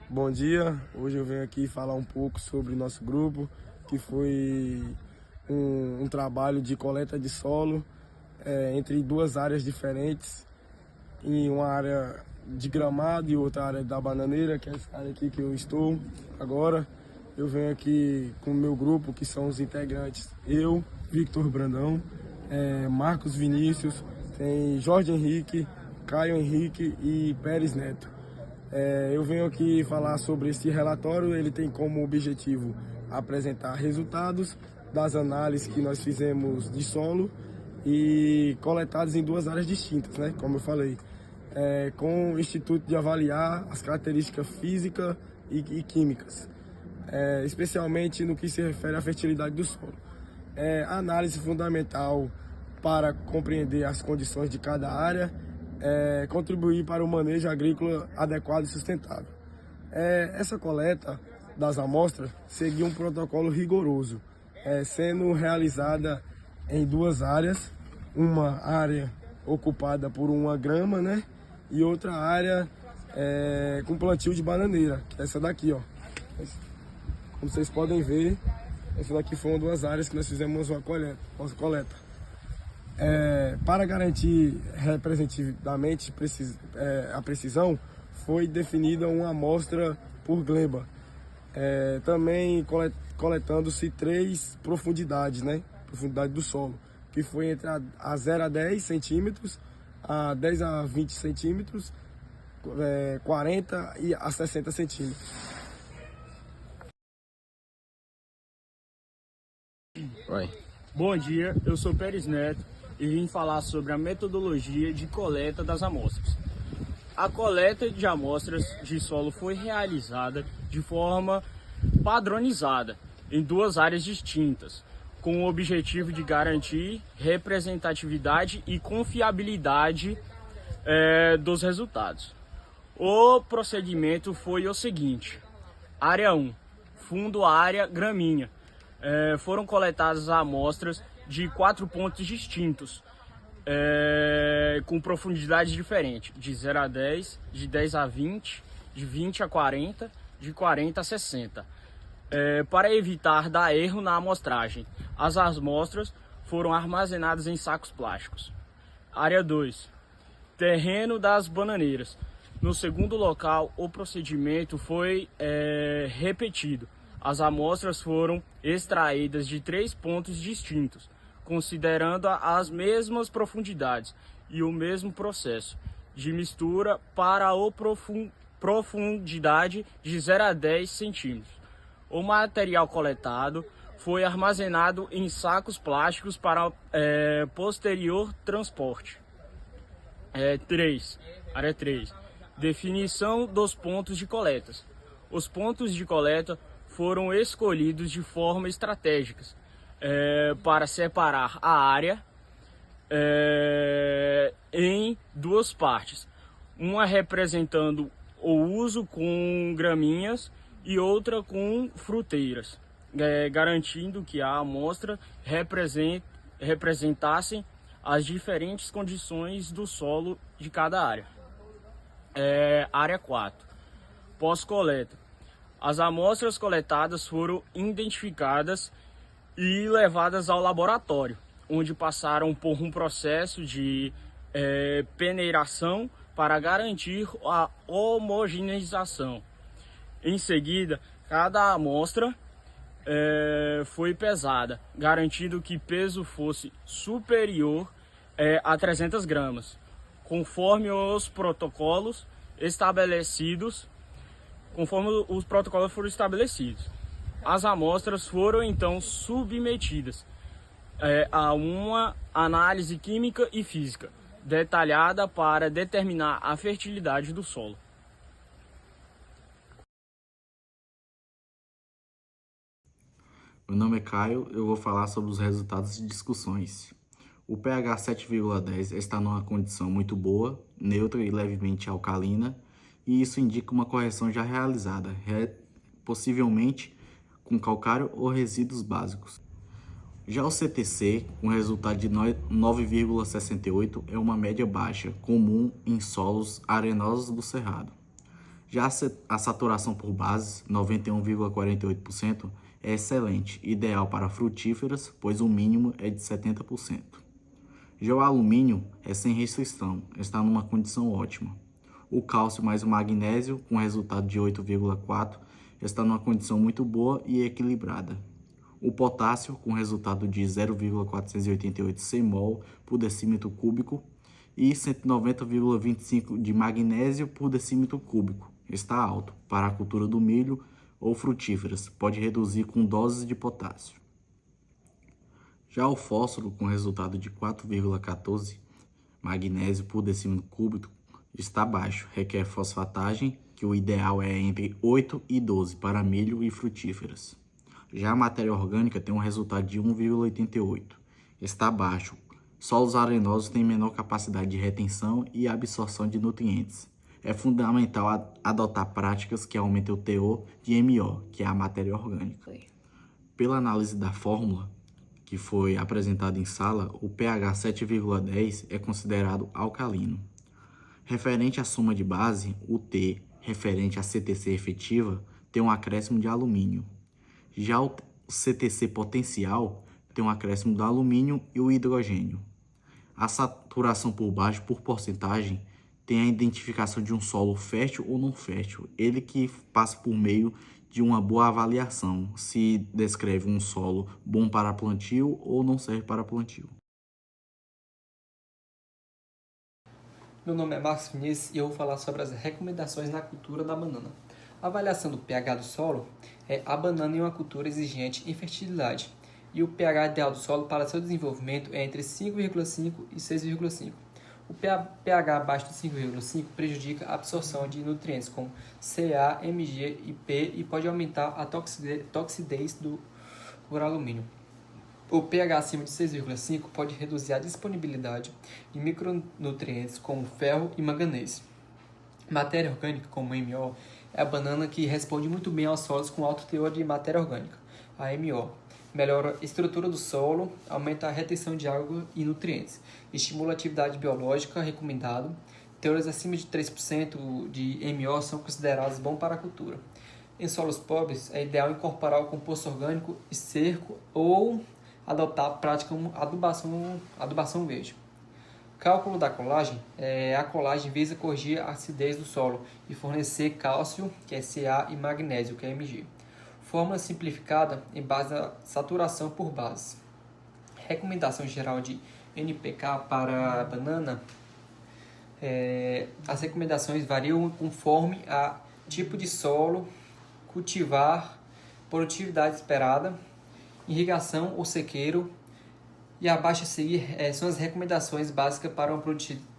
Bom dia, hoje eu venho aqui falar um pouco sobre nosso grupo, que foi um trabalho de coleta de solo entre duas áreas diferentes, em uma área de Gramado e outra área da Bananeira, que é essa área aqui que eu estou agora. Eu venho aqui com o meu grupo, que são os integrantes, eu, Victor Brandão, Marcos Vinícius, tem Jorge Henrique, Caio Henrique e Pérez Neto. Eu venho aqui falar sobre esse relatório. Ele tem como objetivo apresentar resultados das análises que nós fizemos de solo e coletados em duas áreas distintas, né? Como eu falei, com o Instituto de avaliar as características físicas e químicas, especialmente no que se refere à fertilidade do solo. A análise fundamental para compreender as condições de cada área, contribuir para o manejo agrícola adequado e sustentável. Essa coleta das amostras seguiu um protocolo rigoroso, sendo realizada em duas áreas, uma área ocupada por uma grama, né, e outra área com plantio de bananeira, que é essa daqui, ó. Como vocês podem ver, essa daqui foi uma das áreas que nós fizemos uma coleta. Para garantir representativamente a precisão, foi definida uma amostra por gleba. Também coletando-se 3 profundidades, né? Profundidade do solo, que foi entre a 0 a 10 centímetros, a 10 a 20 centímetros, 40 e a 60 centímetros. Vai. Bom dia, eu sou Pérez Neto e vim falar sobre a metodologia de coleta das amostras. A coleta de amostras de solo foi realizada de forma padronizada em duas áreas distintas, com o objetivo de garantir representatividade e confiabilidade dos resultados. O procedimento foi o seguinte: área 1, fundo área gramínea. Foram coletadas amostras de 4 pontos distintos, com profundidade diferente, de 0 a 10, de 10 a 20, de 20 a 40, de 40 a 60. Para evitar dar erro na amostragem, as amostras foram armazenadas em sacos plásticos. Área 2, terreno das bananeiras. No segundo local, o procedimento foi repetido. As amostras foram extraídas de 3 pontos distintos, considerando as mesmas profundidades e o mesmo processo de mistura para a profundidade de 0 a 10 centímetros. O material coletado foi armazenado em sacos plásticos para posterior transporte. Área 3. Definição dos pontos de coleta. Os pontos de coleta foram escolhidos de forma estratégica para separar a área em duas partes, uma representando o uso com gramíneas e outra com fruteiras, garantindo que a amostra representasse as diferentes condições do solo de cada área. Área 4. Pós-coleta. As amostras coletadas foram identificadas e levadas ao laboratório, onde passaram por um processo de peneiração para garantir a homogeneização. Em seguida, cada amostra foi pesada, garantindo que o peso fosse superior a 300 gramas, conforme os protocolos estabelecidos. As amostras foram então submetidas a uma análise química e física detalhada para determinar a fertilidade do solo. Meu nome é Caio, eu vou falar sobre os resultados de discussões. O pH 7,10 está numa condição muito boa, neutra e levemente alcalina, e isso indica uma correção já realizada, possivelmente com calcário ou resíduos básicos. Já o CTC, com resultado de 9,68, é uma média baixa, comum em solos arenosos do Cerrado. Já a saturação por bases, 91,48%, é excelente, ideal para frutíferas, pois o mínimo é de 70%. Já o alumínio é sem restrição, está numa condição ótima. O cálcio mais o magnésio, com resultado de 8,4, está numa condição muito boa e equilibrada. O potássio, com resultado de 0,488 c-mol por decímetro cúbico e 190,25 de magnésio por decímetro cúbico, está alto para a cultura do milho ou frutíferas, pode reduzir com doses de potássio. Já o fósforo, com resultado de 4,14 magnésio por decímetro cúbico, está baixo, requer fosfatagem, que o ideal é entre 8 e 12 para milho e frutíferas. Já a matéria orgânica tem um resultado de 1,88, está baixo. Solos arenosos têm menor capacidade de retenção e absorção de nutrientes. É fundamental adotar práticas que aumentem o teor de MO, que é a matéria orgânica. Pela análise da fórmula, que foi apresentada em sala, o pH 7,10 é considerado alcalino. Referente à soma de base, o T, referente à CTC efetiva, tem um acréscimo de alumínio. Já o CTC potencial tem um acréscimo do alumínio e o hidrogênio. A saturação por baixo, por porcentagem, tem a identificação de um solo fértil ou não fértil. Ele que passa por meio de uma boa avaliação, se descreve um solo bom para plantio ou não serve para plantio. Meu nome é Marcos Vinícius e eu vou falar sobre as recomendações na cultura da banana. A avaliação do pH do solo é a banana em uma cultura exigente em fertilidade e o pH ideal do solo para seu desenvolvimento é entre 5,5 e 6,5. O pH abaixo de 5,5 prejudica a absorção de nutrientes como Ca, Mg e P e pode aumentar a toxidez do alumínio. O pH acima de 6,5 pode reduzir a disponibilidade de micronutrientes como ferro e manganês. Matéria orgânica, como MO, é a banana que responde muito bem aos solos com alto teor de matéria orgânica, a MO. Melhora a estrutura do solo, aumenta a retenção de água e nutrientes, estimula a atividade biológica, recomendado. Teores acima de 3% de MO são considerados bons para a cultura. Em solos pobres, é ideal incorporar o composto orgânico, esterco ou adotar a prática adubação verde. Cálculo da colagem. A colagem visa corrigir a acidez do solo e fornecer cálcio, que é Ca, e magnésio, que é Mg. Fórmula simplificada em base da saturação por base. Recomendação geral de NPK para a banana. As recomendações variam conforme a tipo de solo, cultivar, produtividade esperada, irrigação ou sequeiro, e abaixo a seguir são as recomendações básicas para uma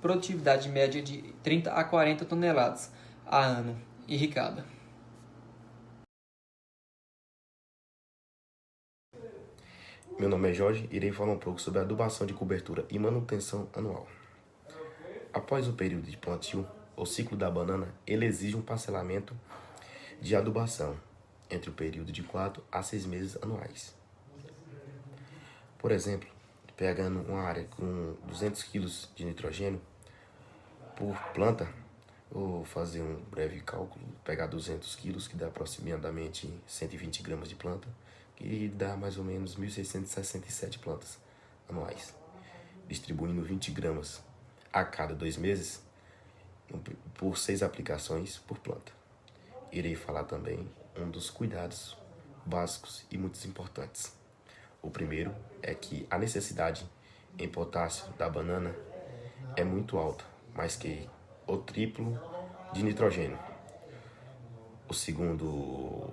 produtividade média de 30 a 40 toneladas a ano irrigada. Meu nome é Jorge e irei falar um pouco sobre a adubação de cobertura e manutenção anual. Após o período de plantio, o ciclo da banana ele exige um parcelamento de adubação entre o período de 4 a 6 meses anuais. Por exemplo, pegando uma área com 200 kg de nitrogênio por planta, vou fazer um breve cálculo, pegar 200 kg, que dá aproximadamente 120 gramas de planta, que dá mais ou menos 1.667 plantas anuais, distribuindo 20 gramas a cada 2 meses por 6 aplicações por planta. Irei falar também um dos cuidados básicos e muito importantes. O primeiro é que a necessidade em potássio da banana é muito alta, mais que o triplo de nitrogênio. O segundo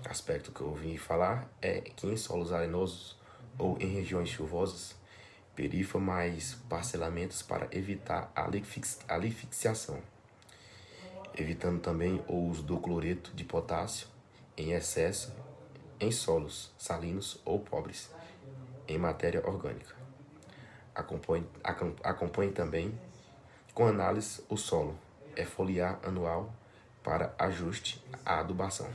aspecto que eu vim falar é que em solos arenosos ou em regiões chuvosas, perifa mais parcelamentos para evitar a lixiviação, evitando também o uso do cloreto de potássio em excesso em solos salinos ou pobres em matéria orgânica. Acompanhe também com análise o solo, foliar anual para ajuste à adubação.